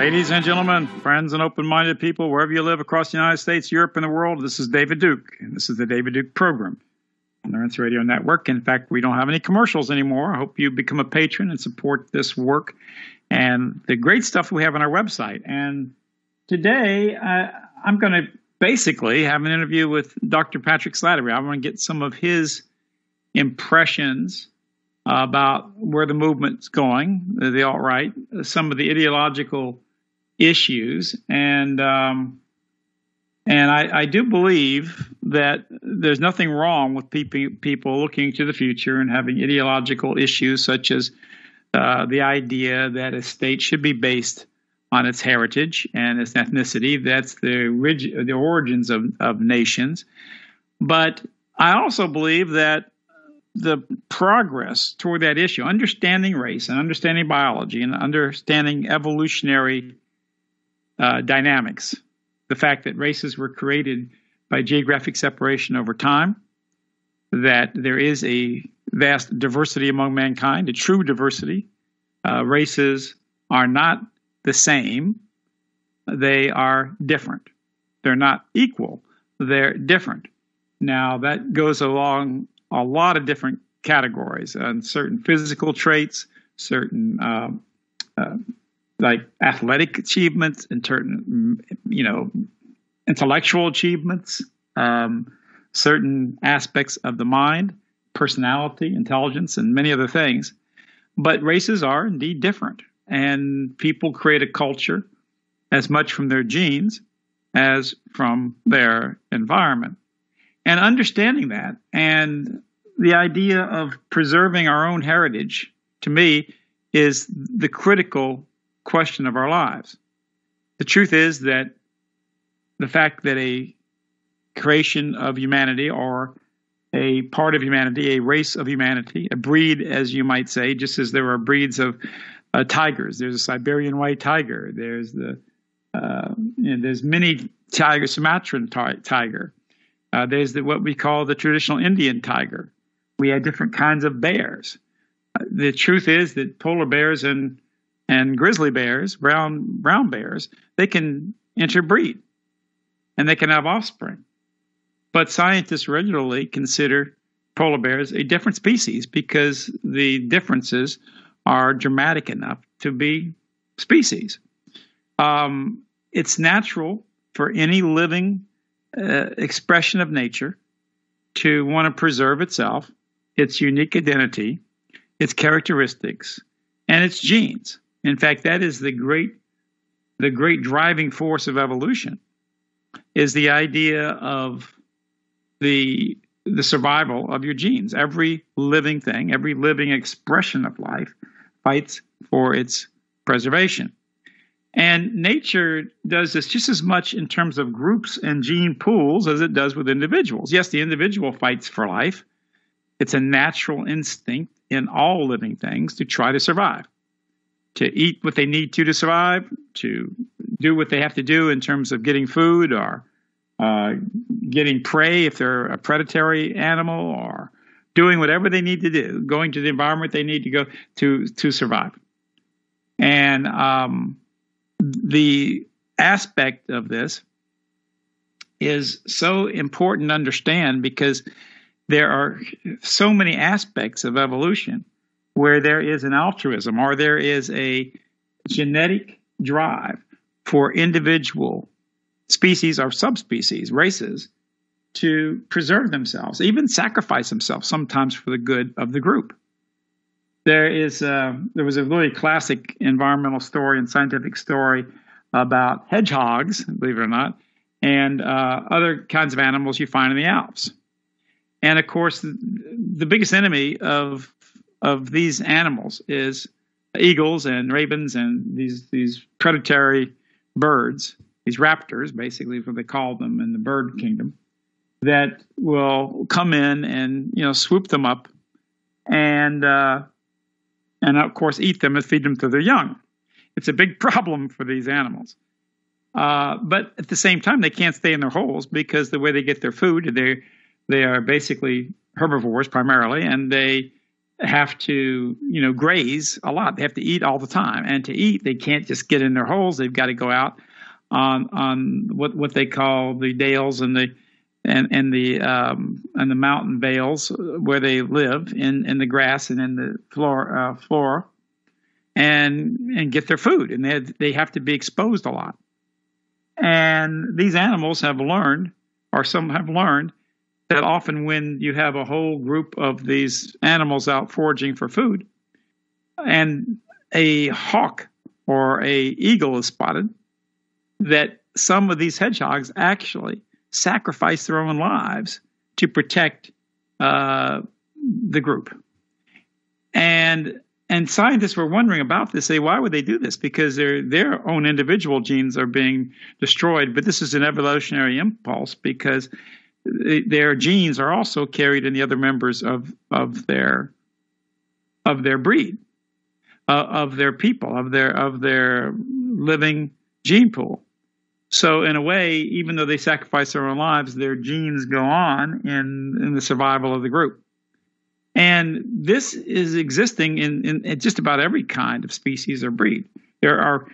Ladies and gentlemen, friends and open-minded people, wherever you live across the United States, Europe, and the world, this is David Duke, and this is the David Duke Program on the Rinse Radio Network. In fact, we don't have any commercials anymore. I hope you become a patron and support this work and the great stuff we have on our website. And today, I'm going to basically have an interview with Dr. Patrick Slattery. I want to get some of his impressions about where the movement's going, the alt-right, some of the ideological issues, and I do believe that there's nothing wrong with people looking to the future and having ideological issues such as the idea that a state should be based on its heritage and its ethnicity. That's the origins of nations. But I also believe that the progress toward that issue, understanding race and understanding biology and understanding evolutionary dynamics, the fact that races were created by geographic separation over time, that there is a vast diversity among mankind, a true diversity. Races are not the same. They are different. They're not equal. They're different. Now, that goes along a lot of different categories and certain physical traits, certain like athletic achievements and certain, intellectual achievements, certain aspects of the mind, personality, intelligence, and many other things. But races are indeed different, and people create a culture as much from their genes as from their environment. And understanding that and the idea of preserving our own heritage, to me, is the critical question of our lives. The truth is that the fact that a creation of humanity or a part of humanity, a race of humanity, a breed, as you might say, just as there are breeds of tigers. There's a Siberian white tiger. There's there's many tigers, Sumatran tiger. There's what we call the traditional Indian tiger. We have different kinds of bears. The truth is that polar bears and grizzly bears, brown bears, they can interbreed and they can have offspring. But scientists regularly consider polar bears a different species because the differences are dramatic enough to be species. It's natural for any living expression of nature to want to preserve itself, its unique identity, its characteristics, and its genes. In fact, that is the great driving force of evolution, is the idea of the survival of your genes. Every living thing, every living expression of life fights for its preservation. And nature does this just as much in terms of groups and gene pools as it does with individuals. Yes, the individual fights for life. It's a natural instinct in all living things to try to survive, to eat what they need to survive, to do what they have to do in terms of getting food or getting prey if they're a predatory animal, or doing whatever they need to do, going to the environment they need to go to survive. And the aspect of this is so important to understand because there are so many aspects of evolution where there is an altruism or there is a genetic drive for individual species or subspecies, races, to preserve themselves, even sacrifice themselves sometimes for the good of the group. There was a really classic environmental story and scientific story about hedgehogs, believe it or not, and other kinds of animals you find in the Alps. And of course, the biggest enemy of these animals is eagles and ravens and these predatory birds, these raptors, basically is what they call them in the bird kingdom, that will come in and swoop them up and of course eat them and feed them to their young. It's a big problem for these animals. But at the same time, they can't stay in their holes because the way they get their food, they are basically herbivores primarily, and they have to, graze a lot. They have to eat all the time, and to eat, they can't just get in their holes. They've got to go out on what they call the dales and the mountain vales where they live in the grass and in the flora, and get their food, and they have to be exposed a lot. And these animals have learned, or some have learned, that often when you have a whole group of these animals out foraging for food, and a hawk or a eagle is spotted, that some of these hedgehogs actually sacrifice their own lives to protect the group. And scientists were wondering about this. Say, why would they do this? Because their own individual genes are being destroyed. But this is an evolutionary impulse, because their genes are also carried in the other members of their breed, of their people, of their living gene pool. So in a way, even though they sacrifice their own lives, their genes go on in the survival of the group. And this is existing in just about every kind of species or breed. There are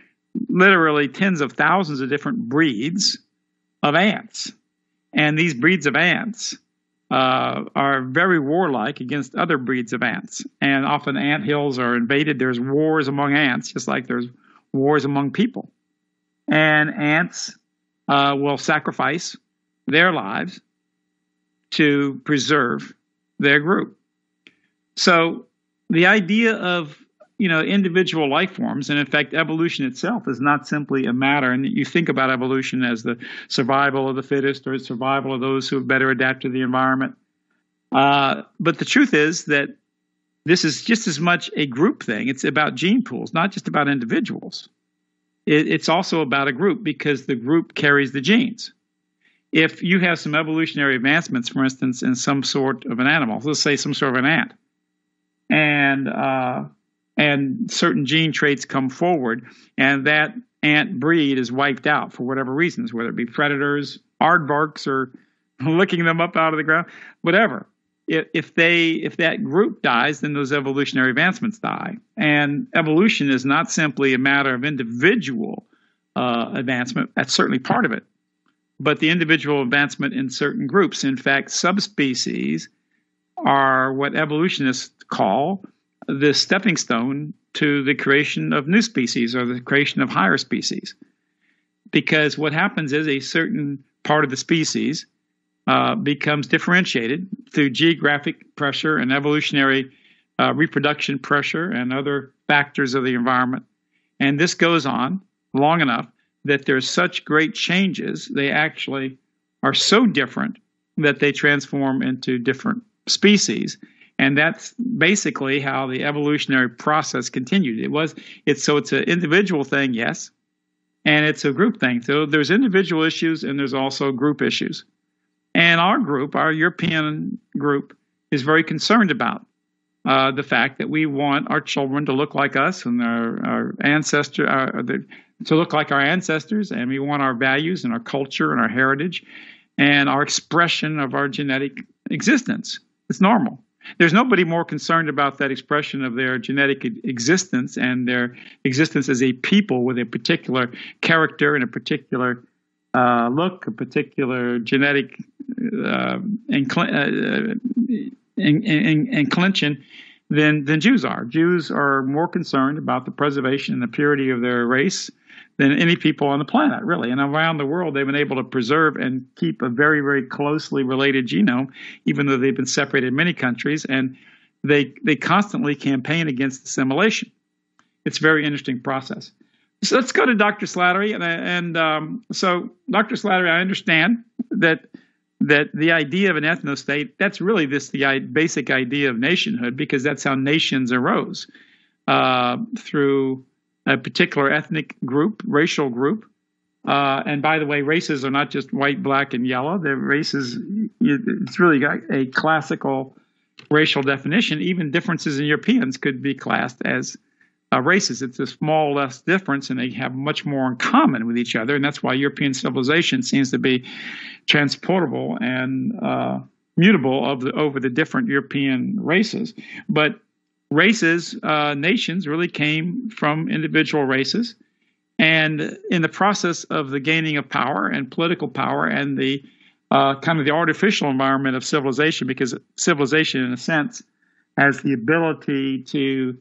literally tens of thousands of different breeds of ants. And these breeds of ants are very warlike against other breeds of ants. And often ant hills are invaded. There's wars among ants, just like there's wars among people. And ants will sacrifice their lives to preserve their group. So the idea of individual life forms, and in fact, evolution itself is not simply a matter, and you think about evolution as the survival of the fittest or survival of those who have better adapted to the environment. But the truth is that this is just as much a group thing. It's about gene pools, not just about individuals. It's also about a group, because the group carries the genes. If you have some evolutionary advancements, for instance, in some sort of an animal, let's say some sort of an ant, and certain gene traits come forward, and that ant breed is wiped out for whatever reasons, whether it be predators, aardvarks, or licking them up out of the ground, whatever. If that group dies, then those evolutionary advancements die. And evolution is not simply a matter of individual advancement. That's certainly part of it. But the individual advancement in certain groups. In fact, subspecies are what evolutionists call the stepping stone to the creation of new species, or the creation of higher species. Because what happens is a certain part of the species becomes differentiated through geographic pressure and evolutionary reproduction pressure and other factors of the environment. And this goes on long enough that there's such great changes, they actually are so different that they transform into different species. And that's basically how the evolutionary process continued. It's an individual thing, yes, and it's a group thing. So there's individual issues and there's also group issues. And our group, our European group, is very concerned about the fact that we want our children to look like us and our ancestors, to look like our ancestors, and we want our values and our culture and our heritage and our expression of our genetic existence. It's normal. There's nobody more concerned about that expression of their genetic existence and their existence as a people with a particular character and a particular look, a particular genetic inclination than Jews are. Jews are more concerned about the preservation and the purity of their race than any people on the planet, really. And around the world, they've been able to preserve and keep a very, very closely related genome, even though they've been separated in many countries, and they constantly campaign against assimilation. It's a very interesting process. So let's go to Dr. Slattery. So, Dr. Slattery, I understand that the idea of an ethno-state, that's really the basic idea of nationhood, because that's how nations arose, through a particular ethnic group, racial group. And by the way, races are not just white, black, and yellow. They're races, it's really a classical racial definition. Even differences in Europeans could be classed as races. It's a small, less difference, and they have much more in common with each other. And that's why European civilization seems to be transportable and mutable over the different European races. But races, nations really came from individual races. And in the process of the gaining of power and political power and the kind of the artificial environment of civilization, because civilization, in a sense, has the ability to,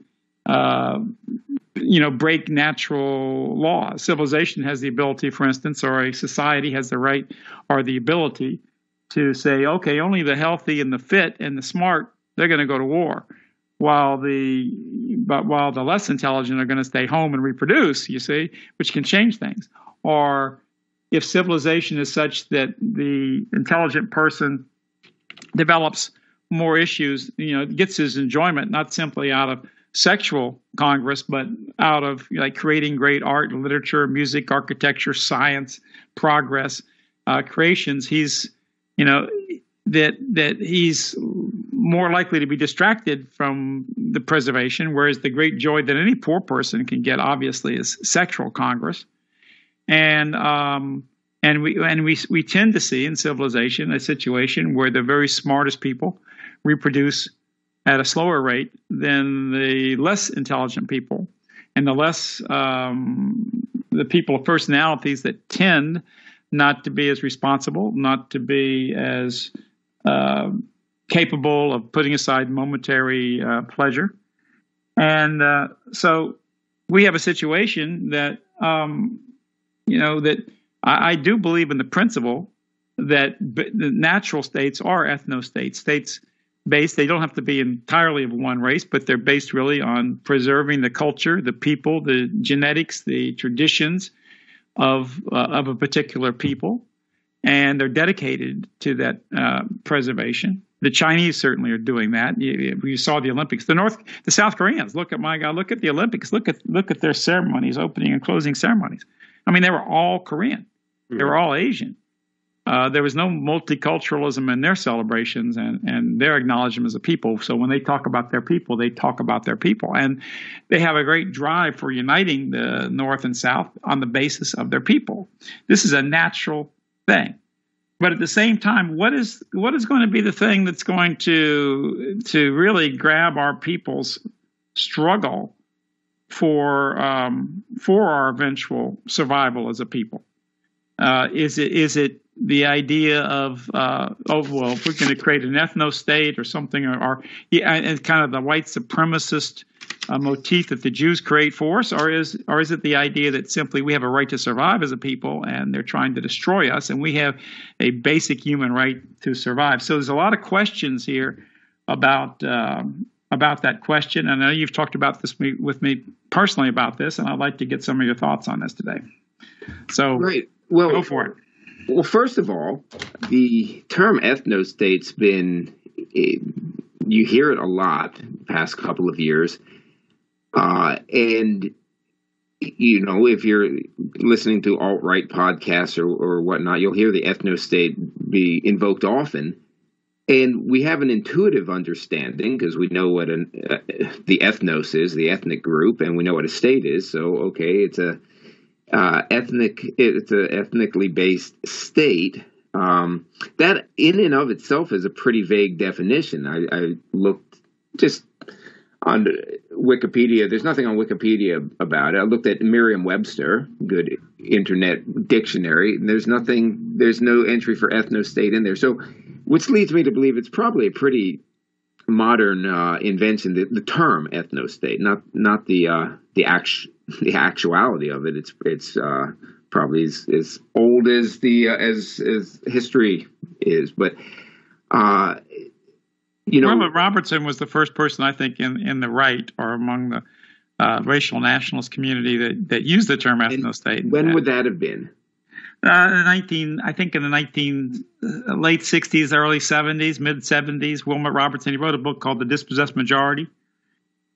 break natural laws. Civilization has the ability, for instance, or a society has the right or the ability to say, okay, only the healthy and the fit and the smart, they're going to go to war, while the less intelligent are going to stay home and reproduce, you see, which can change things. Or if civilization is such that the intelligent person develops more issues, gets his enjoyment not simply out of sexual congress, but out of like creating great art, literature, music, architecture, science, progress, creations, he's, that he's more likely to be distracted from the preservation, whereas the great joy that any poor person can get, obviously, is sexual congress. And we tend to see in civilization a situation where the very smartest people reproduce at a slower rate than the less intelligent people, and the people of personalities that tend not to be as responsible, not to be as capable of putting aside momentary pleasure. And so we have a situation that, that I do believe in the principle that the natural states are ethnostates, states based. They don't have to be entirely of one race, but they're based really on preserving the culture, the people, the genetics, the traditions of a particular people, and they're dedicated to that preservation. The Chinese certainly are doing that. You saw the Olympics. The South Koreans. Look at the Olympics. Look at their ceremonies, opening and closing ceremonies. I mean, they were all Korean. They were all Asian. There was no multiculturalism in their celebrations and their acknowledgement as a people. So when they talk about their people, they talk about their people. And they have a great drive for uniting the North and South on the basis of their people. This is a natural thing. But at the same time, what is going to be the thing that's going to really grab our people's struggle for our eventual survival as a people? Is it the idea of if we're going to create an ethno-state or something, and kind of the white supremacist motif that the Jews create for us, or is it the idea that simply we have a right to survive as a people and they're trying to destroy us, and we have a basic human right to survive? So there's a lot of questions here about that question. And I know you've talked about this with me personally about this, and I'd like to get some of your thoughts on this today. So right. Well, go for it. Well, first of all, the term ethnostate's been, you hear it a lot the past couple of years. And, if you're listening to alt-right podcasts or whatnot, you'll hear the ethnostate be invoked often. And we have an intuitive understanding because we know what the ethnos is, the ethnic group, and we know what a state is. So, okay, it's an ethnically based state. That in and of itself is a pretty vague definition. I looked just on Wikipedia. There's nothing on Wikipedia about it. I looked at Merriam-Webster, good internet dictionary, and there's no entry for ethnostate in there. So, which leads me to believe it's probably a pretty modern invention, the term ethnostate, not the actuality of it. It's probably as old as as history is, but Wilbert Robertson was the first person, I think, in the right or among the racial nationalist community that used the term ethnostate. When would that have been? In the late 60s, early 70s, mid 70s. Wilbert Robertson, he wrote a book called The Dispossessed Majority.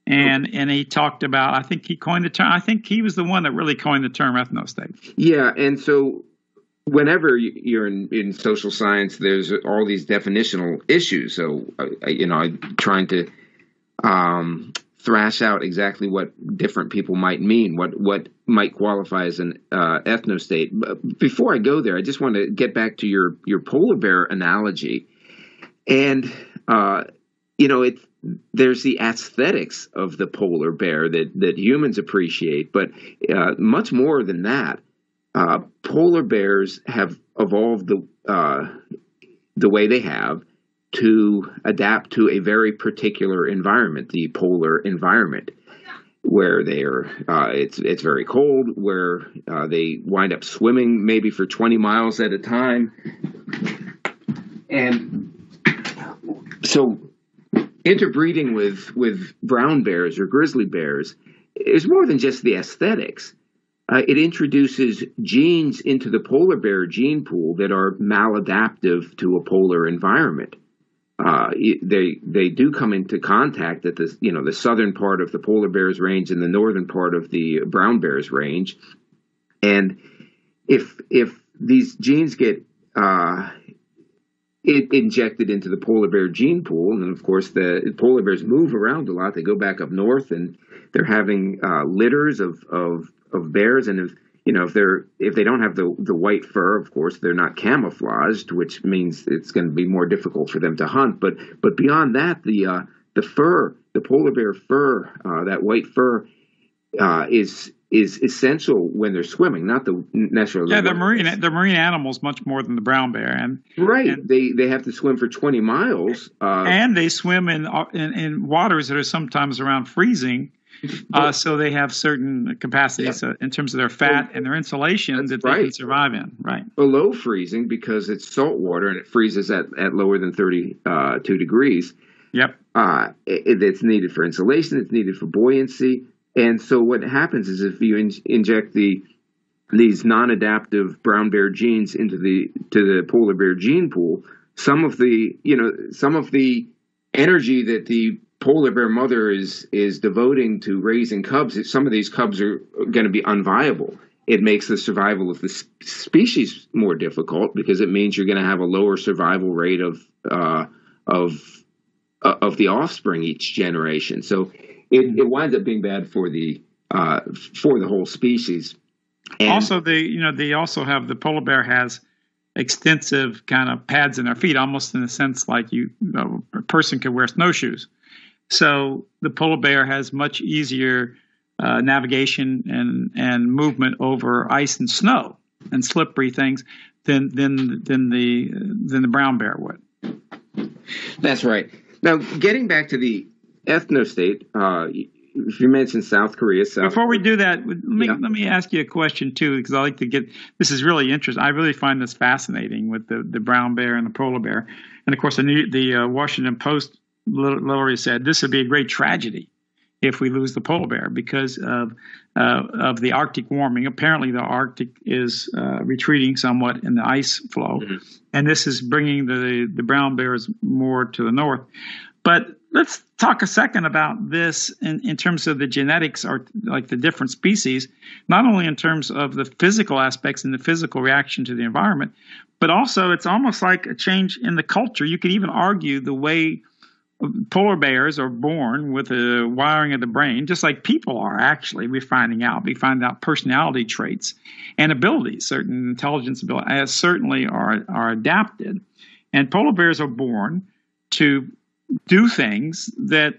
And he talked about, I think he coined the term, I think he was the one that really coined the term ethnostate. Yeah, and so whenever you're in social science, there's all these definitional issues. So, I'm trying to thrash out exactly what different people might mean, what might qualify as an ethnostate. But before I go there, I just want to get back to your polar bear analogy. And, there's the aesthetics of the polar bear that humans appreciate, but much more than that. Polar bears have evolved the way they have to adapt to a very particular environment, the polar environment, where they are. It's very cold, where they wind up swimming maybe for 20 miles at a time, and so interbreeding with brown bears or grizzly bears is more than just the aesthetics. It introduces genes into the polar bear gene pool that are maladaptive to a polar environment. They do come into contact at the southern part of the polar bear's range and the northern part of the brown bear's range, and if these genes get injected into the polar bear gene pool, and of course the polar bears move around a lot. They go back up north, and they're having litters of bears, and if they don't have the white fur, of course they're not camouflaged, which means it's going to be more difficult for them to hunt. But beyond that, the fur, the polar bear fur, that white fur, is essential when they're swimming, not necessarily. Yeah, the marine animals much more than the brown bear, and they have to swim for 20 miles, and they swim in waters that are sometimes around freezing. So they have certain capacities in terms of their fat and their insulation that they can survive in. Right. Below freezing, because it's salt water and it freezes at lower than 32 degrees. Yep. It's needed for insulation. It's needed for buoyancy. And so what happens is if you inject these non-adaptive brown bear genes into the polar bear gene pool, some of the energy that the polar bear mother is devoting to raising cubs, some of these cubs are going to be unviable. It makes the survival of the species more difficult because it means you're going to have a lower survival rate of the offspring each generation. So it winds up being bad for the whole species. And also, they also have the polar bear has extensive kind of pads in their feet, almost in a sense like a person could wear snowshoes. So the polar bear has much easier navigation and movement over ice and snow and slippery things than the brown bear would. That's right. Now, getting back to the ethnostate, if you mentioned South Korea. Before we do that, let me ask you a question too, because I like to get this is really interesting. I really find this fascinating with the brown bear and the polar bear, and of course the Washington Post literally said this would be a great tragedy if we lose the polar bear because of the Arctic warming. Apparently, the Arctic is retreating somewhat in the ice flow, and this is bringing the brown bears more to the north. But let's talk a second about this in terms of the genetics, or like the different species, not only in terms of the physical aspects and the physical reaction to the environment, but also it's almost like a change in the culture. You could even argue the way polar bears are born with a wiring of the brain, just like people are actually. We find out personality traits and abilities, certain intelligence abilities, certainly are adapted. And polar bears are born to do things that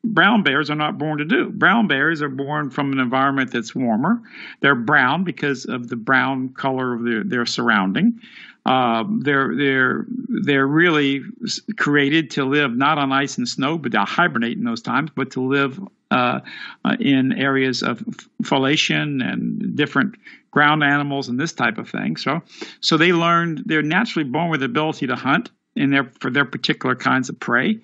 brown bears are not born to do. Brown bears are born from an environment that's warmer. They're brown because of the brown color of their surrounding. They're really created to live not on ice and snow, but to hibernate in those times, but to live in areas of foliation and different ground animals and this type of thing. So they're naturally born with the ability to hunt for their particular kinds of prey,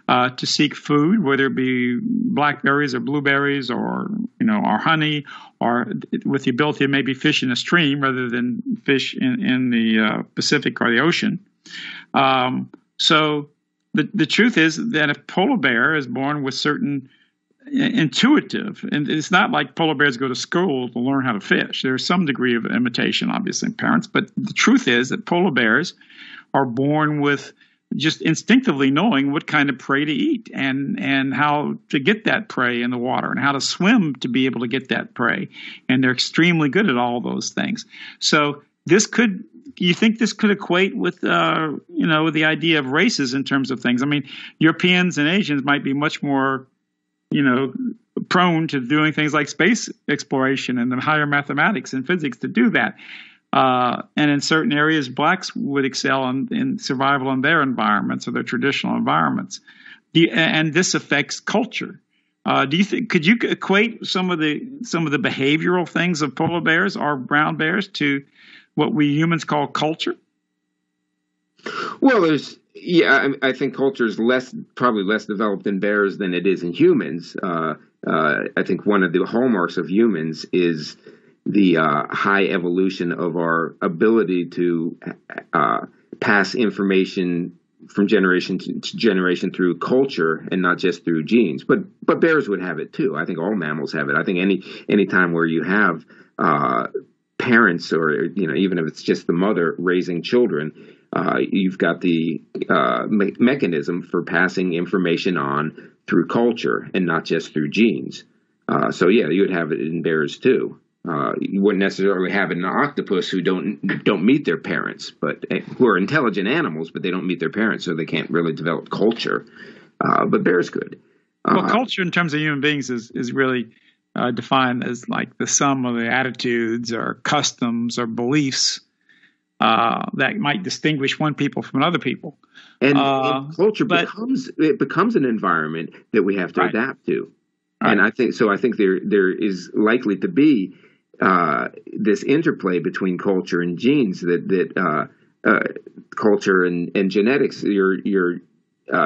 to seek food, whether it be blackberries or blueberries or honey, or with the ability to maybe fish in a stream rather than fish in the Pacific or the ocean. So the truth is that if polar bear is born with certain intuitive, and it's not like polar bears go to school to learn how to fish. There's some degree of imitation, obviously, in parents, but the truth is that polar bears are born with just instinctively knowing what kind of prey to eat and how to get that prey in the water and how to swim to be able to get that prey. And they're extremely good at all those things. So this could, you think this could equate with, with the idea of races in terms of things? I mean, Europeans and Asians might be much more, prone to doing things like space exploration and the higher mathematics and physics to do that. And in certain areas, blacks would excel in survival in their environments or their traditional environments. And this affects culture. Do you think, could you equate some of the behavioral things of polar bears or brown bears to what we humans call culture? Well, I think culture is probably less developed in bears than it is in humans. I think one of the hallmarks of humans is the high evolution of our ability to pass information from generation to generation through culture and not just through genes. But bears would have it too. I think all mammals have it. I think any time where you have parents, or even if it's just the mother raising children, you've got the mechanism for passing information on through culture and not just through genes. So yeah, you would have it in bears too. You wouldn't necessarily have it in an octopus who don't meet their parents, but who are intelligent animals, but they don't meet their parents, so they can't really develop culture. But bears could. Well, culture in terms of human beings is really defined as like the sum of the attitudes or customs or beliefs that might distinguish one people from another people. And culture becomes an environment that we have to adapt to. Right. And I think there is likely to be this interplay between culture and genes, that culture and genetics. Your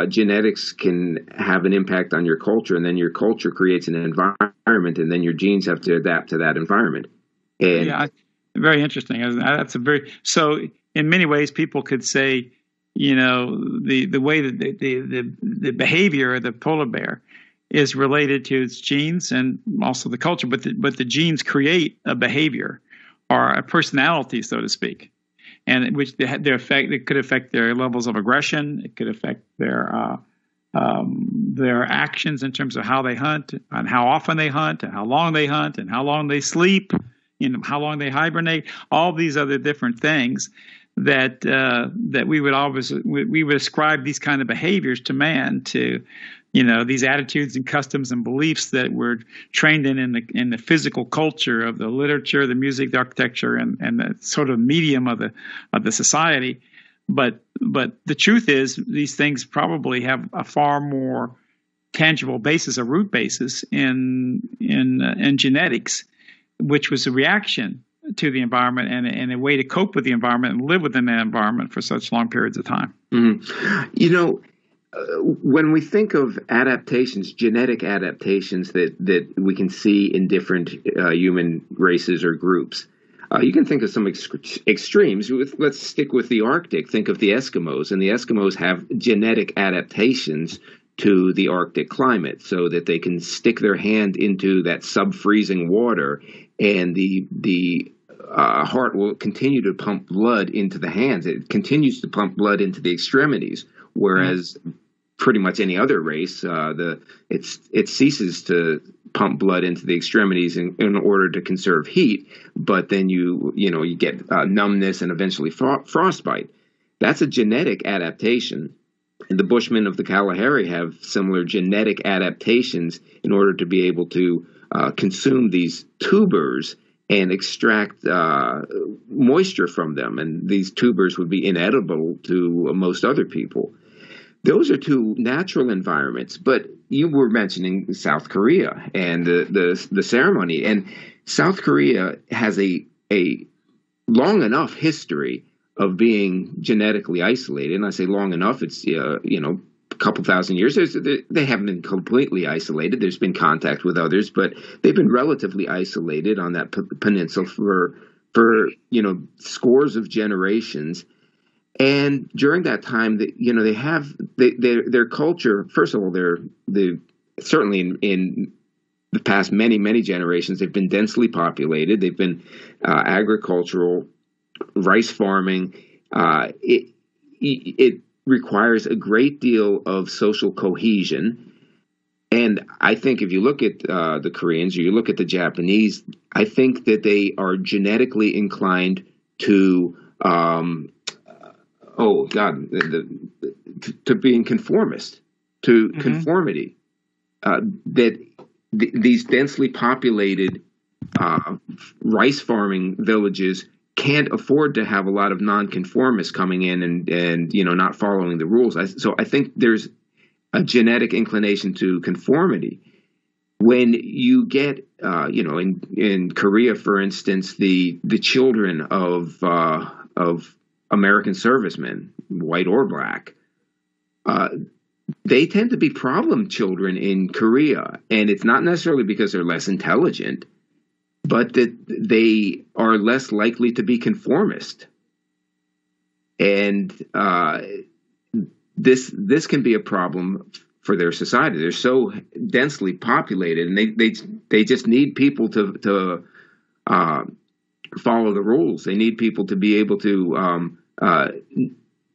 genetics can have an impact on your culture, and then your culture creates an environment, and then your genes have to adapt to that environment. And yeah, very interesting. So in many ways, people could say, the way that the behavior of the polar bear is related to its genes and also the culture, but the genes create a behavior or a personality, so to speak, and which it could affect their levels of aggression. It could affect their actions in terms of how they hunt and how often they hunt and how long they hunt and how long they sleep, how long they hibernate. All these other different things that we would ascribe these kind of behaviors to man, to these attitudes and customs and beliefs that we're trained in the physical culture of the literature, the music, the architecture, and the sort of medium of the society. But the truth is, these things probably have a far more tangible basis, a root basis in genetics, which was a reaction to the environment and a way to cope with the environment and live within that environment for such long periods of time. Mm-hmm. When we think of adaptations, genetic adaptations that we can see in different human races or groups, you can think of some extremes. Let's stick with the Arctic. Think of the Eskimos, and the Eskimos have genetic adaptations to the Arctic climate so that they can stick their hand into that sub-freezing water, and the heart will continue to pump blood into the hands. It continues to pump blood into the extremities, whereas pretty much any other race, it ceases to pump blood into the extremities in order to conserve heat. But then you get numbness and eventually frostbite. That's a genetic adaptation. And the Bushmen of the Kalahari have similar genetic adaptations in order to be able to consume these tubers and extract moisture from them. And these tubers would be inedible to most other people. Those are two natural environments. But you were mentioning South Korea and the ceremony. And South Korea has a long enough history of being genetically isolated. And I say long enough, it's a couple thousand years. They haven't been completely isolated. There's been contact with others, but they've been relatively isolated on that peninsula for scores of generations. And during that time, they have their culture. First of all, they certainly in the past many generations, they've been densely populated. They've been agricultural, rice farming. It requires a great deal of social cohesion. And I think if you look at the Koreans or you look at the Japanese, I think that they are genetically inclined to oh God, to being conformist, to conformity. These densely populated rice farming villages can't afford to have a lot of nonconformists coming in and not following the rules. So I think there's a genetic inclination to conformity. When you get, in Korea, for instance, the children of American servicemen, white or black, they tend to be problem children in Korea, and it's not necessarily because they're less intelligent, but that they are less likely to be conformist. And this can be a problem for their society. They're so densely populated, and they just need people to follow the rules. They need people to be able to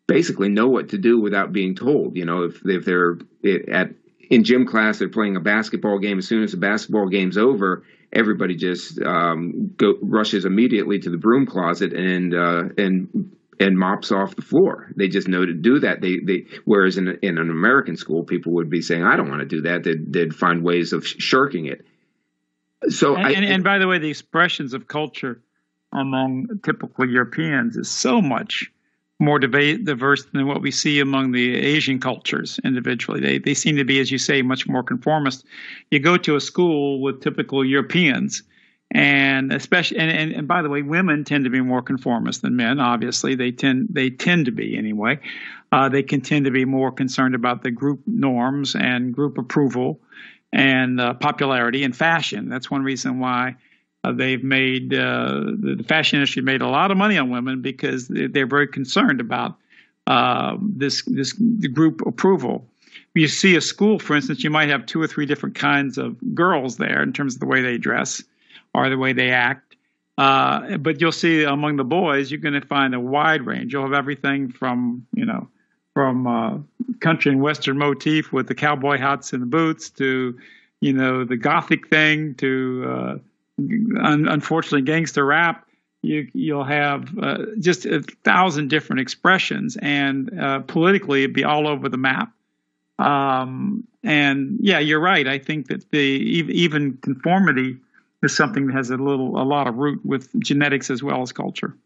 basically know what to do without being told. If they're in gym class, they're playing a basketball game. As soon as the basketball game's over, everybody just rushes immediately to the broom closet and mops off the floor. They just know to do that. Whereas in an American school, people would be saying, "I don't want to do that." They'd find ways of shirking it. So, and by the way, the expressions of culture among typical Europeans is so much more diverse than what we see among the Asian cultures individually. They seem to be, as you say, much more conformist. You go to a school with typical Europeans, and especially, and by the way, women tend to be more conformist than men. Obviously, they tend to be anyway. They can tend to be more concerned about the group norms and group approval and popularity and fashion. That's one reason why they've made the fashion industry made a lot of money on women, because they're very concerned about this group approval. You see a school, for instance, you might have 2 or 3 different kinds of girls there in terms of the way they dress or the way they act. But you'll see among the boys, you're going to find a wide range. You'll have everything from country and Western motif with the cowboy hats and the boots to, the Gothic thing to, unfortunately, gangster rap. You'll have just 1,000 different expressions, and politically it'd be all over the map. And yeah, you're right. I think that even conformity is something that has a lot of root with genetics as well as culture.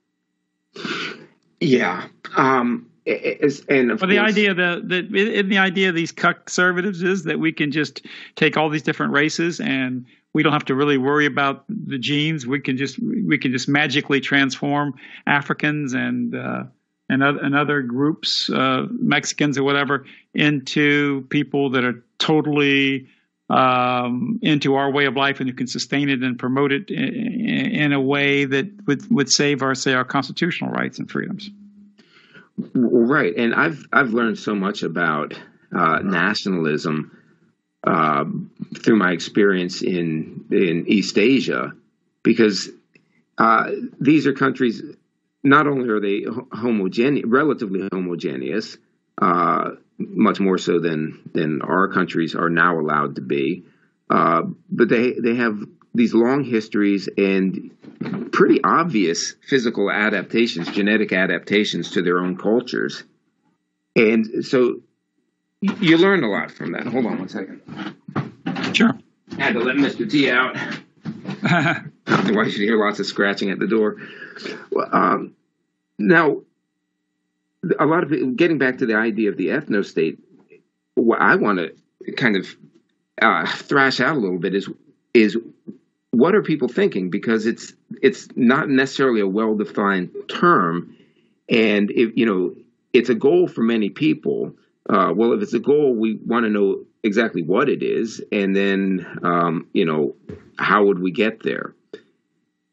Yeah. The idea of these conservatives is that we can just take all these different races and we don't have to really worry about the genes. We can just magically transform Africans and other groups, Mexicans or whatever, into people that are totally into our way of life and who can sustain it and promote it in a way that would save our constitutional rights and freedoms. Right, and I've learned so much about nationalism through my experience in East Asia, because these are countries. Not only are they relatively homogeneous, much more so than our countries are now allowed to be, but they have these long histories and pretty obvious physical adaptations, genetic adaptations to their own cultures. And so you learn a lot from that. Hold on one second. Sure. I had to let Mr. T out. Otherwise, you should hear lots of scratching at the door. Now, a lot of people, getting back to the idea of the ethno-state, what I want to kind of thrash out a little bit is what are people thinking? Because it's not necessarily a well-defined term, and it's a goal for many people. Well, if it's a goal, we want to know exactly what it is, and then how would we get there?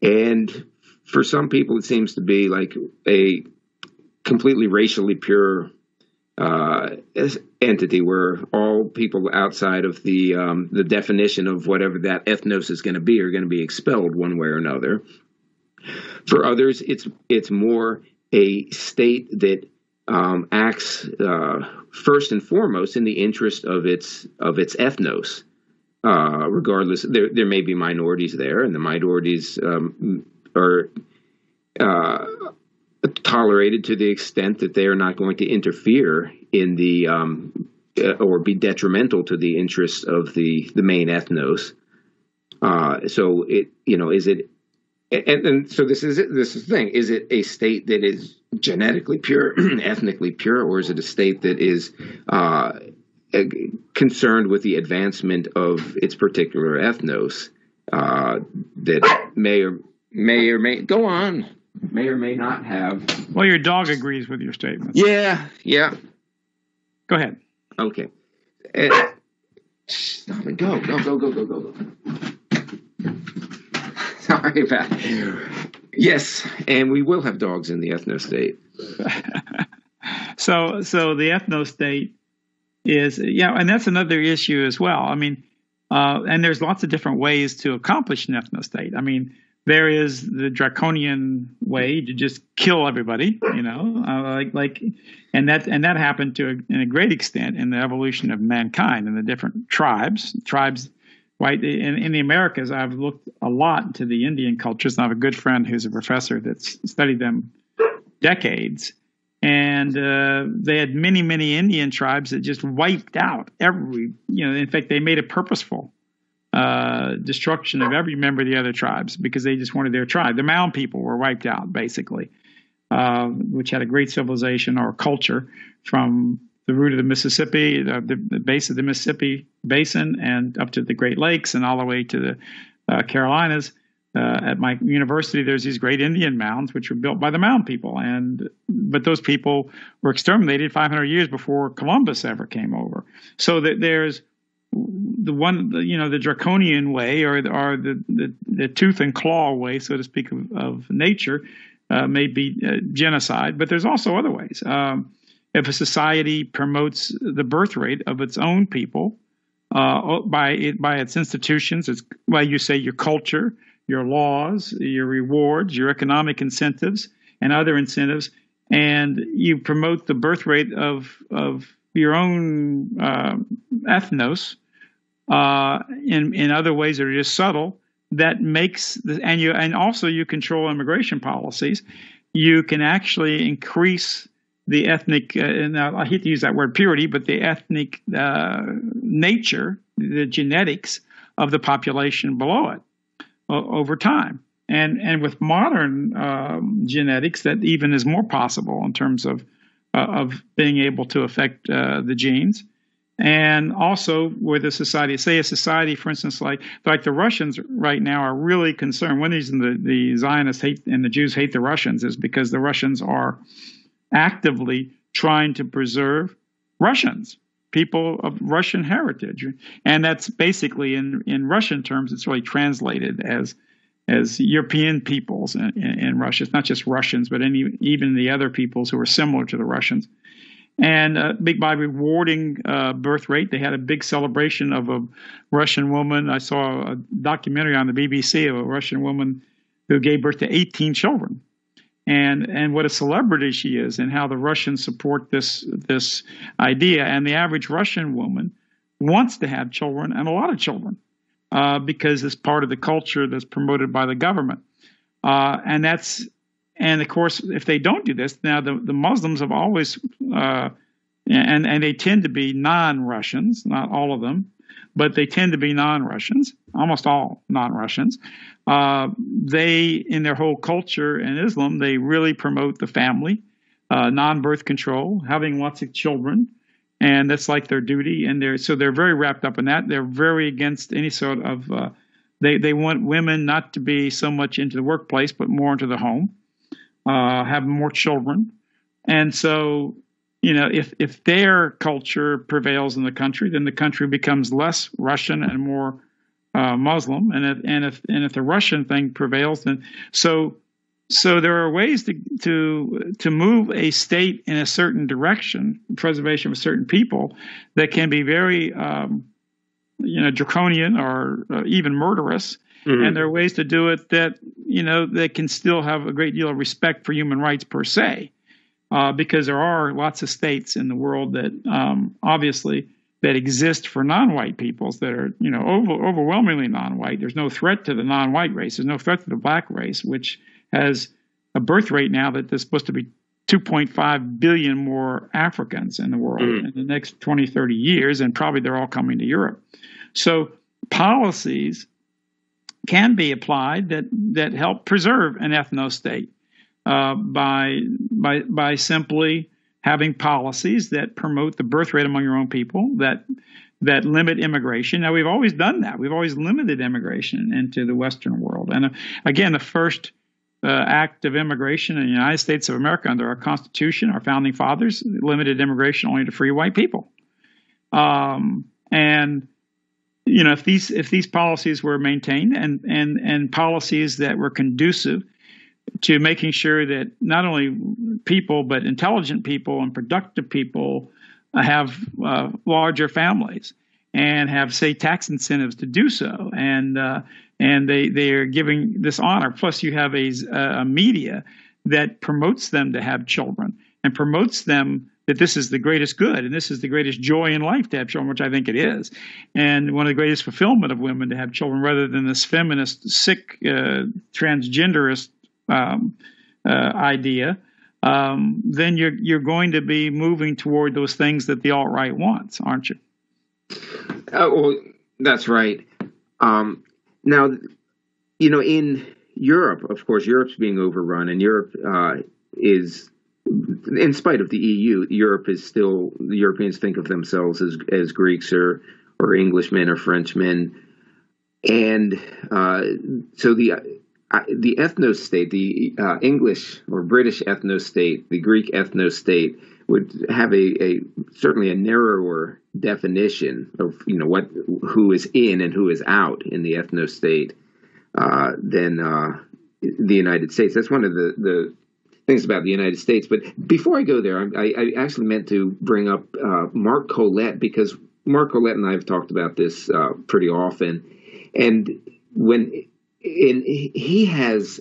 And for some people, it seems to be like a completely racially pure entity, where all people outside of the definition of whatever that ethnos is going to be are going to be expelled one way or another. For others, it's more a state that acts first and foremost in the interest of its ethnos. Regardless, there may be minorities there, and the minorities tolerated to the extent that they are not going to interfere in the or be detrimental to the interests of the main ethnos. So it, is it, and so this is it. This is the thing. Is it a state that is genetically pure, ethnically pure, or is it a state that is concerned with the advancement of its particular ethnos that may or may go on, may or may not have? Well, your dog agrees with your statement. Yeah. Go ahead. Okay. Stop it. Go. Sorry about it. Yes, and we will have dogs in the ethno state. So the ethno state is, and that's another issue as well. I mean, and there's lots of different ways to accomplish an ethno state. I mean, there is the draconian way to just kill everybody, and that happened in a great extent in the evolution of mankind and the different tribes. Right. In the Americas, I've looked a lot into the Indian cultures, and I have a good friend who's a professor that's studied them decades. And they had many, many Indian tribes that just wiped out in fact, they made a purposeful destruction of every member of the other tribes because they just wanted their tribe. The Mound people were wiped out, basically, which had a great civilization or culture from the root of the Mississippi, the base of the Mississippi Basin, and up to the Great Lakes and all the way to the Carolinas. At my university, there's these great Indian mounds, which were built by the Mound people. But those people were exterminated 500 years before Columbus ever came over. So that there's the draconian way or the tooth and claw way, so to speak, of nature may be genocide. But there's also other ways. If a society promotes the birth rate of its own people by its institutions, you say your culture, your laws, your rewards, your economic incentives, and other incentives, and you promote the birth rate of your own ethnos in other ways that are just subtle, that makes and also you control immigration policies. You can actually increase the ethnic, and I hate to use that word purity, but the ethnic nature, the genetics of the population below it over time. And with modern genetics, that even is more possible in terms of being able to affect the genes. And also with a society, for instance, like the Russians right now are really concerned. One reason the Zionists hate and the Jews hate the Russians is because the Russians are actively trying to preserve Russians, people of Russian heritage. And that's basically in Russian terms, it's really translated as European peoples in Russia. It's not just Russians, but even the other peoples who are similar to the Russians. And by rewarding birth rate, they had a big celebration of a Russian woman. I saw a documentary on the BBC of a Russian woman who gave birth to 18 children. And what a celebrity she is, and how the Russians support this idea. And the average Russian woman wants to have children, and a lot of children, because it's part of the culture that's promoted by the government. And of course, if they don't do this, now the Muslims have always, and they tend to be non-Russians, not all of them, but they tend to be non-Russians, almost all non-Russians. They, in their whole culture in Islam, they really promote the family, non-birth control, having lots of children, and that's like their duty. And they're very wrapped up in that. They're very against any sort of. They want women not to be so much into the workplace, but more into the home, have more children, and so. If their culture prevails in the country, then the country becomes less Russian and more Muslim. And if the Russian thing prevails, then so there are ways to move a state in a certain direction, preservation of certain people, that can be very draconian or even murderous. Mm-hmm. And there are ways to do it that they can still have a great deal of respect for human rights per se. Because there are lots of states in the world that obviously that exist for non-white peoples that are overwhelmingly non-white. There's no threat to the non-white race. There's no threat to the black race, which has a birth rate now that there's supposed to be 2.5 billion more Africans in the world in the next 20, 30 years, and probably they're all coming to Europe. So policies can be applied that help preserve an ethno-state by simply having policies that promote the birth rate among your own people, that limit immigration. Now, we've always done that. We've always limited immigration into the Western world. And again, the first act of immigration in the United States of America under our Constitution, our founding fathers, limited immigration only to free white people. And if these policies were maintained and policies that were conducive to making sure that not only people but intelligent people and productive people have larger families and have, say, tax incentives to do so, and they are giving this honor. Plus, you have a media that promotes them to have children and promotes them that this is the greatest good and this is the greatest joy in life to have children, which I think it is, and one of the greatest fulfillment of women to have children, rather than this feminist, sick, transgenderist idea. Then you're going to be moving toward those things that the alt-right wants, aren't you? Well, that's right. Now, in Europe, of course, Europe's being overrun, and Europe is, in spite of the EU, Europe is still, the Europeans think of themselves as Greeks or Englishmen or Frenchmen. And so the ethno-state, the English or British ethno-state, the Greek ethno-state, would have certainly a narrower definition of who is in and who is out in the ethno-state than the United States. That's one of the things about the United States. But before I go there, I actually meant to bring up Mark Collett, because Mark Collett and I have talked about this pretty often, and he has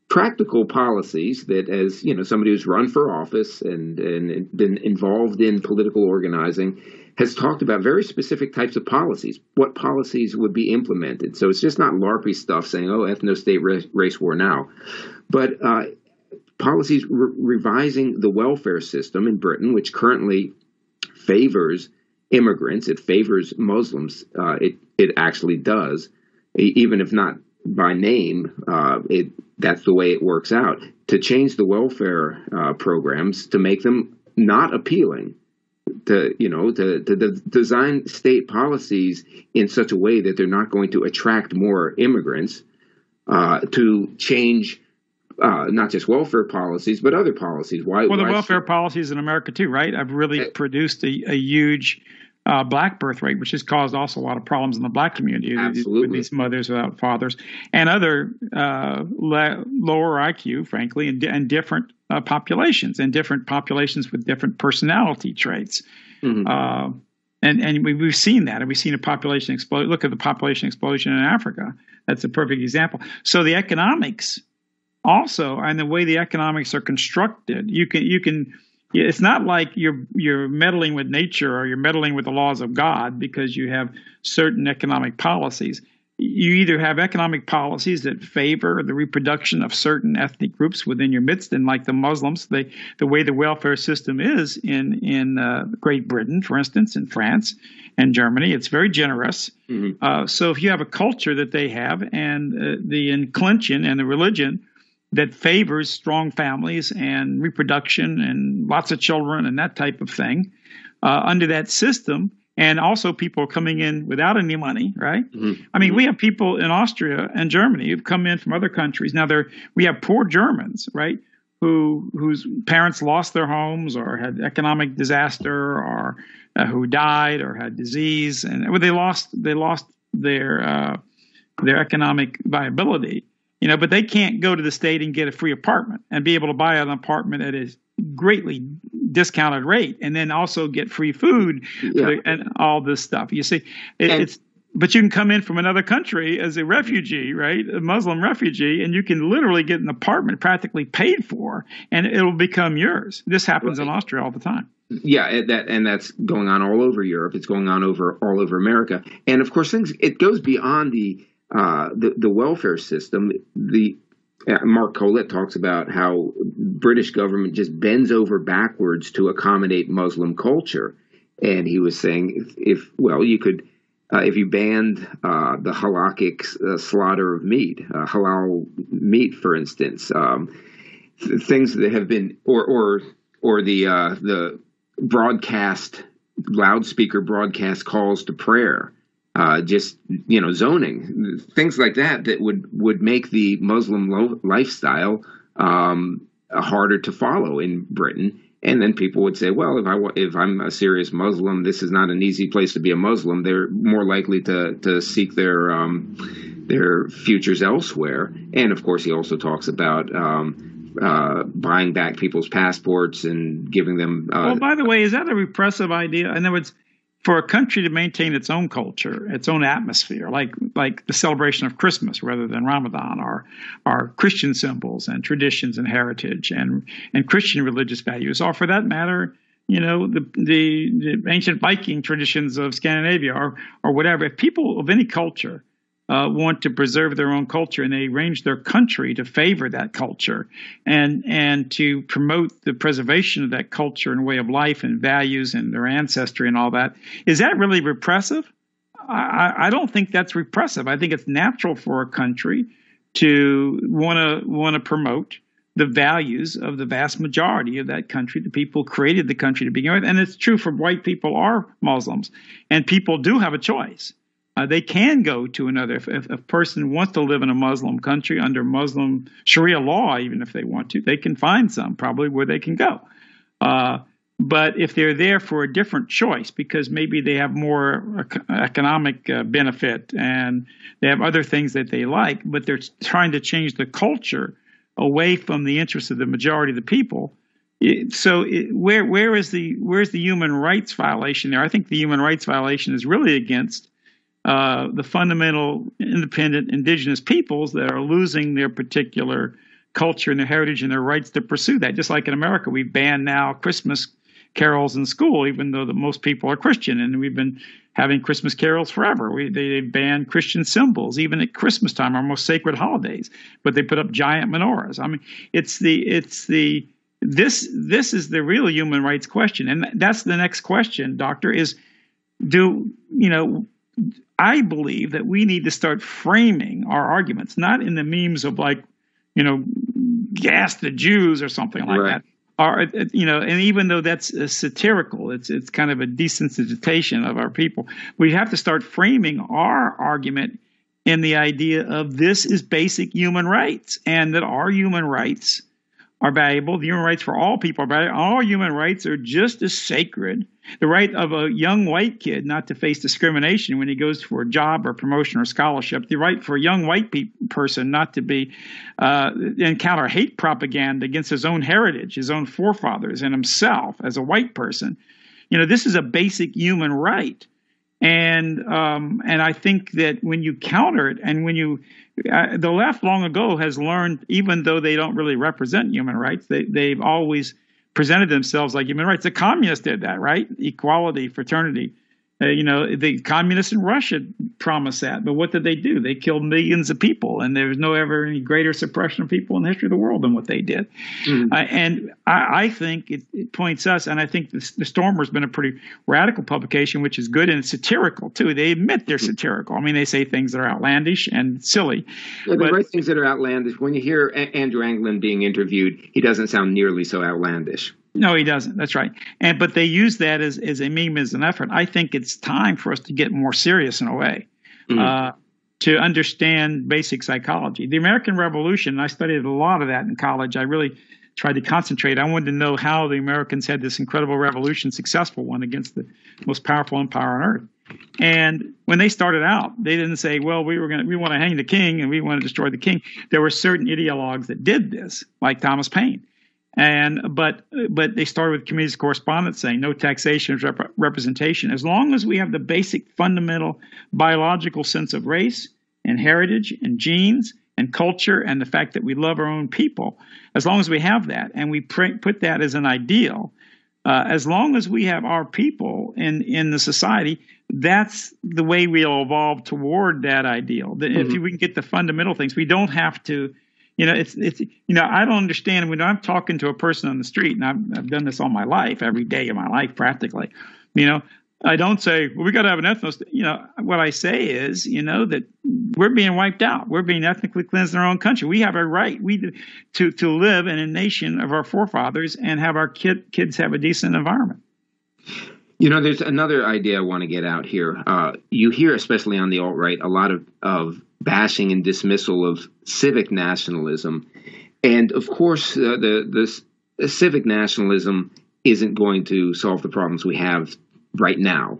practical policies that, as somebody who's run for office and been involved in political organizing, has talked about very specific types of policies, what policies would be implemented. So it's just not LARPy stuff saying, oh, ethno-state race war now, but policies revising the welfare system in Britain, which currently favors immigrants. It favors Muslims. It actually does, even if not by name. That's the way it works out. To change the welfare programs to make them not appealing, to design state policies in such a way that they're not going to attract more immigrants, to change not just welfare policies but other policies. Why the welfare policies in America too, right? I've really produced a huge black birth rate, which has caused also a lot of problems in the black community. Absolutely. With these mothers without fathers and other lower IQ, frankly, and different populations, and different populations with different personality traits. Mm-hmm. And we've seen that, and we've seen a population explode. Look at the population explosion in Africa. That's a perfect example. So the economics also, and the way the economics are constructed, you can. It's not like you're meddling with nature or you're meddling with the laws of God because you have certain economic policies. You either have economic policies that favor the reproduction of certain ethnic groups within your midst, and like the Muslims, the way the welfare system is in Great Britain, for instance, in France and Germany, it's very generous. Mm-hmm. So if you have a culture that they have, and the inclination and the religion that favors strong families and reproduction and lots of children and that type of thing, under that system, and also people coming in without any money, right? Mm-hmm. I mean, we have people in Austria and Germany who've come in from other countries. Now, we have poor Germans, right, whose parents lost their homes or had economic disaster, or who died or had disease, and they lost their economic viability. But they can't go to the state and get a free apartment and be able to buy an apartment at a greatly discounted rate, and then also get free food and all this stuff. You see, but you can come in from another country as a refugee, right? A Muslim refugee, and you can literally get an apartment practically paid for, and it will become yours. This happens in Austria all the time. Yeah, and that's going on all over Europe. It's going on all over America, and of course, it goes beyond the welfare system. Mark Collett talks about how British government just bends over backwards to accommodate Muslim culture, and he was saying if well you could if you banned the halakhic slaughter of meat, halal meat, for instance, things that have been or the broadcast loudspeaker broadcast calls to prayer, just zoning, things like that would make the Muslim lifestyle harder to follow in Britain. And then people would say, well, if I'm a serious Muslim, this is not an easy place to be a Muslim. They're more likely to seek their futures elsewhere. And of course, he also talks about buying back people's passports and giving them. Well, by the way, is that a repressive idea? In other words, for a country to maintain its own culture, its own atmosphere, like the celebration of Christmas rather than Ramadan, or Christian symbols and traditions and heritage and Christian religious values, or for that matter, the ancient Viking traditions of Scandinavia or whatever. If people of any culture want to preserve their own culture, and they arrange their country to favor that culture and to promote the preservation of that culture and way of life and values and their ancestry and all that. Is that really repressive? I don't think that's repressive. I think it's natural for a country to want to promote the values of the vast majority of that country. The people created the country to begin with. And it's true for white people or Muslims. And people do have a choice. They can go to another. If a person wants to live in a Muslim country under Muslim Sharia law, even if they want to, they can find some probably where they can go. But if they're there for a different choice, because maybe they have more economic benefit and they have other things that they like, but they're trying to change the culture away from the interests of the majority of the people. Where's the human rights violation there? I think the human rights violation is really against the fundamental independent indigenous peoples that are losing their particular culture and their heritage and their rights to pursue that. Just like in America, we ban now Christmas carols in school, even though most people are Christian, and we've been having Christmas carols forever. They ban Christian symbols, even at Christmas time, our most sacred holidays, but they put up giant menorahs. I mean, this is the real human rights question. And that's the next question, Doctor, is I believe that we need to start framing our arguments, not in the memes of gas the Jews or something like that. Or, and even though that's satirical, it's kind of a desensitization of our people. We have to start framing our argument in the idea of this is basic human rights, and that our human rights are valuable. The human rights for all people are valuable. All human rights are just as sacred. The right of a young white kid not to face discrimination when he goes for a job or promotion or scholarship. The right for a young white person not to be encounter hate propaganda against his own heritage, his own forefathers, and himself as a white person. This is a basic human right. And I think that when you counter it, and when the left long ago has learned, even though they don't really represent human rights, they've always presented themselves like human rights. The communists did that, right? Equality, fraternity. The communists in Russia promised that, but what did they do? They killed millions of people, and there was no ever any greater suppression of people in the history of the world than what they did. Mm-hmm. And I think it points us, and I think the Stormer's been a pretty radical publication, which is good, and it's satirical too. They admit they're satirical. I mean, they say things that are outlandish and silly. Yeah, they write things that are outlandish. When you hear Andrew Anglin being interviewed, he doesn't sound nearly so outlandish. No, he doesn't. That's right. But they use that as a meme, as an effort. I think it's time for us to get more serious in a way, to understand basic psychology. The American Revolution, I studied a lot of that in college. I really tried to concentrate. I wanted to know how the Americans had this incredible revolution, successful one, against the most powerful empire on earth. And when they started out, they didn't say, well, we want to hang the king and we want to destroy the king. There were certain ideologues that did this, like Thomas Paine. But they started with communist correspondence saying no taxation is representation. As long as we have the basic fundamental biological sense of race and heritage and genes and culture and the fact that we love our own people, as long as we have that and we put that as an ideal, as long as we have our people in the society, that's the way we'll evolve toward that ideal. If we can get the fundamental things, we don't have to I don't understand when I'm talking to a person on the street, and I've done this all my life, every day of my life practically. I don't say, well, we got to have an ethnos. What I say is, that we're being wiped out. We're being ethnically cleansed in our own country. We have a right to live in a nation of our forefathers and have our kids have a decent environment. There's another idea I want to get out here. You hear, especially on the alt-right, a lot of bashing and dismissal of civic nationalism. And of course, the civic nationalism isn't going to solve the problems we have right now,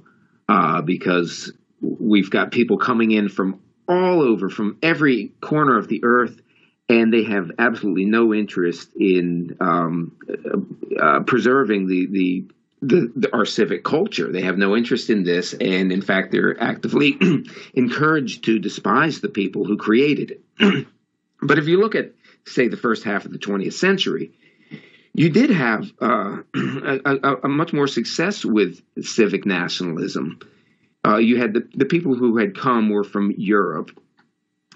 because we've got people coming in from all over, from every corner of the earth, and they have absolutely no interest in preserving our civic culture. They have no interest in this, and in fact, they're actively encouraged to despise the people who created it. But if you look at, say, the first half of the 20th century, you did have a much more success with civic nationalism. You had the people who had come were from Europe,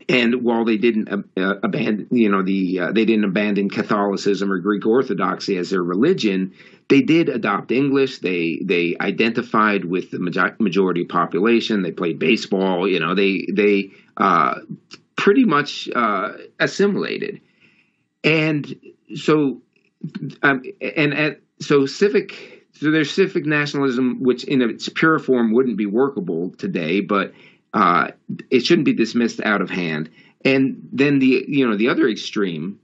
and while they didn't abandon, they didn't abandon Catholicism or Greek Orthodoxy as their religion, they did adopt English. They identified with the majority population. They played baseball. They pretty much assimilated, and so. So there's civic nationalism, which in its pure form wouldn't be workable today, but it shouldn't be dismissed out of hand. And then the other extreme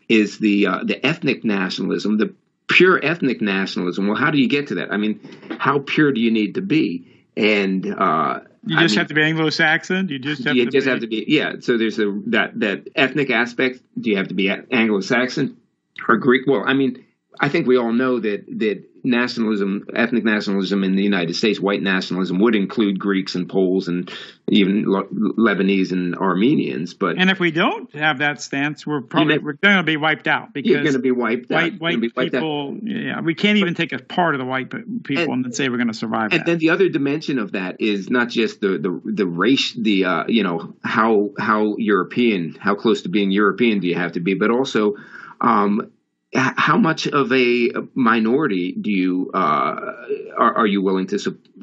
is the ethnic nationalism, the pure ethnic nationalism. Well, how do you get to that? I mean, how pure do you need to be? And you just have to be Anglo-Saxon. You just have to be. Yeah. So there's that ethnic aspect. Do you have to be Anglo-Saxon? Or Greek? Well, I mean, I think we all know that nationalism, ethnic nationalism in the United States, white nationalism would include Greeks and Poles and even Lebanese and Armenians. And if we don't have that stance, we're going to be wiped out, because you're going to be wiped out. White people, we can't even take a part of the white people and then say we're going to survive. And then the other dimension of that is not just the race, how European, how close to being European do you have to be, but also how much of a minority do you are you willing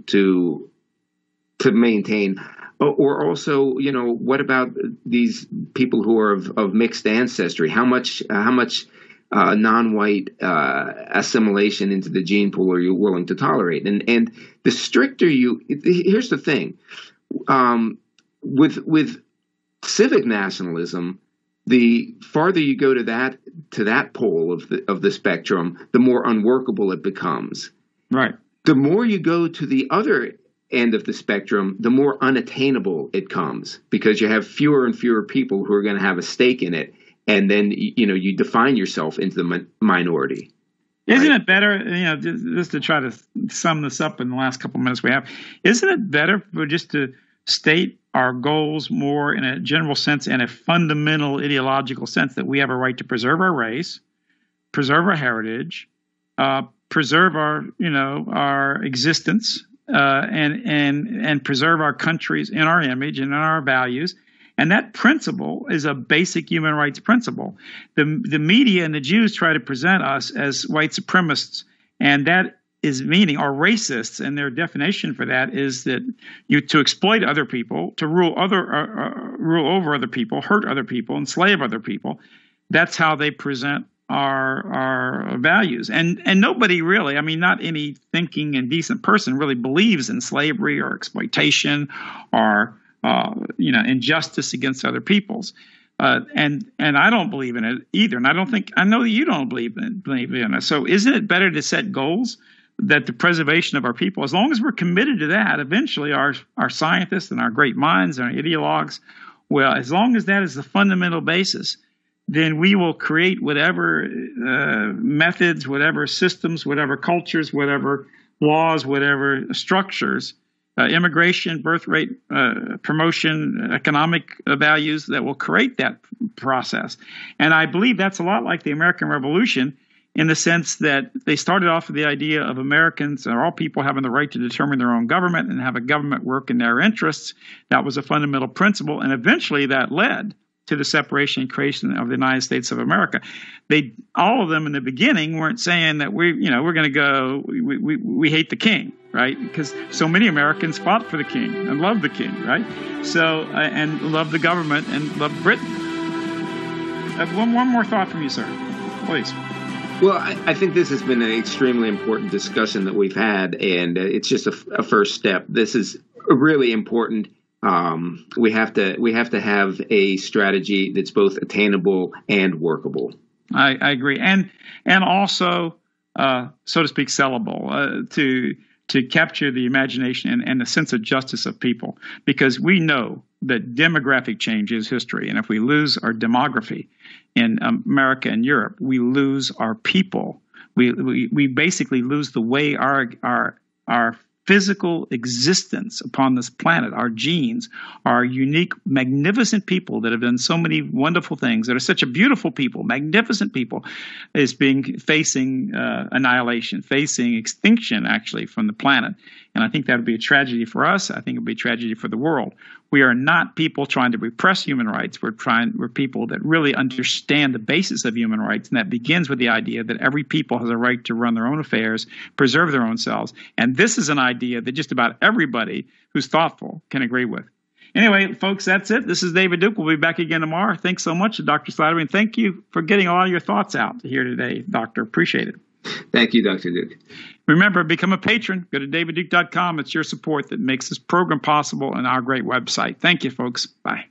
to maintain, or also what about these people who are of mixed ancestry? How much non-white assimilation into the gene pool are you willing to tolerate? And the stricter here's the thing, with civic nationalism, the farther you go to that pole of the spectrum, the more unworkable it becomes. Right. The more you go to the other end of the spectrum, the more unattainable it comes, because you have fewer and fewer people who are going to have a stake in it, and then you define yourself into the minority. Isn't it better, just to try to sum this up in the last couple of minutes we have, isn't it better for just to state our goals more in a general sense and a fundamental ideological sense, that we have a right to preserve our race, preserve our heritage, preserve our existence, and preserve our countries in our image and in our values. And that principle is a basic human rights principle. The media and the Jews try to present us as white supremacists, and that is meaning, or racists, and their definition for that is that to exploit other people, to rule over other people, hurt other people, enslave other people. That's how they present our values. And nobody really, not any thinking and decent person really believes in slavery or exploitation or injustice against other peoples. And I don't believe in it either. And I know that you don't believe in it. So isn't it better to set goals that the preservation of our people, as long as we're committed to that, eventually our scientists and our great minds and our ideologues, well, as long as that is the fundamental basis, then we will create whatever methods, whatever systems, whatever cultures, whatever laws, whatever structures, immigration, birth rate, promotion, economic values that will create that process. And I believe that's a lot like the American Revolution, in the sense that they started off with the idea of Americans or all people having the right to determine their own government and have a government work in their interests. That was a fundamental principle. And eventually that led to the separation and creation of the United States of America. All of them in the beginning weren't saying that we're going to go, we hate the king, right? Because so many Americans fought for the king and loved the king, right? So, and loved the government and loved Britain. One more thought from you, sir, please. Well, I think this has been an extremely important discussion that we've had, and it's just a first step. This is really important. We have to have a strategy that's both attainable and workable. I agree, and also, so to speak, sellable to capture the imagination and the sense of justice of people, because we know that demographic change is history, and if we lose our demography in America and Europe, we lose our people. We basically lose the way our physical existence upon this planet, our genes, our unique, magnificent people that have done so many wonderful things, that are such a beautiful people, magnificent people, is facing annihilation, facing extinction, actually, from the planet. And I think that would be a tragedy for us. I think it would be a tragedy for the world. We are not people trying to repress human rights. We're people that really understand the basis of human rights, and that begins with the idea that every people has a right to run their own affairs, preserve their own selves. And this is an idea that just about everybody who's thoughtful can agree with. Anyway, folks, that's it. This is David Duke. We'll be back again tomorrow. Thanks so much, Dr. Slattery, and thank you for getting all your thoughts out here today, Doctor. Appreciate it. Thank you, Dr. Duke. Remember, become a patron. Go to davidduke.com. It's your support that makes this program possible and our great website. Thank you, folks. Bye.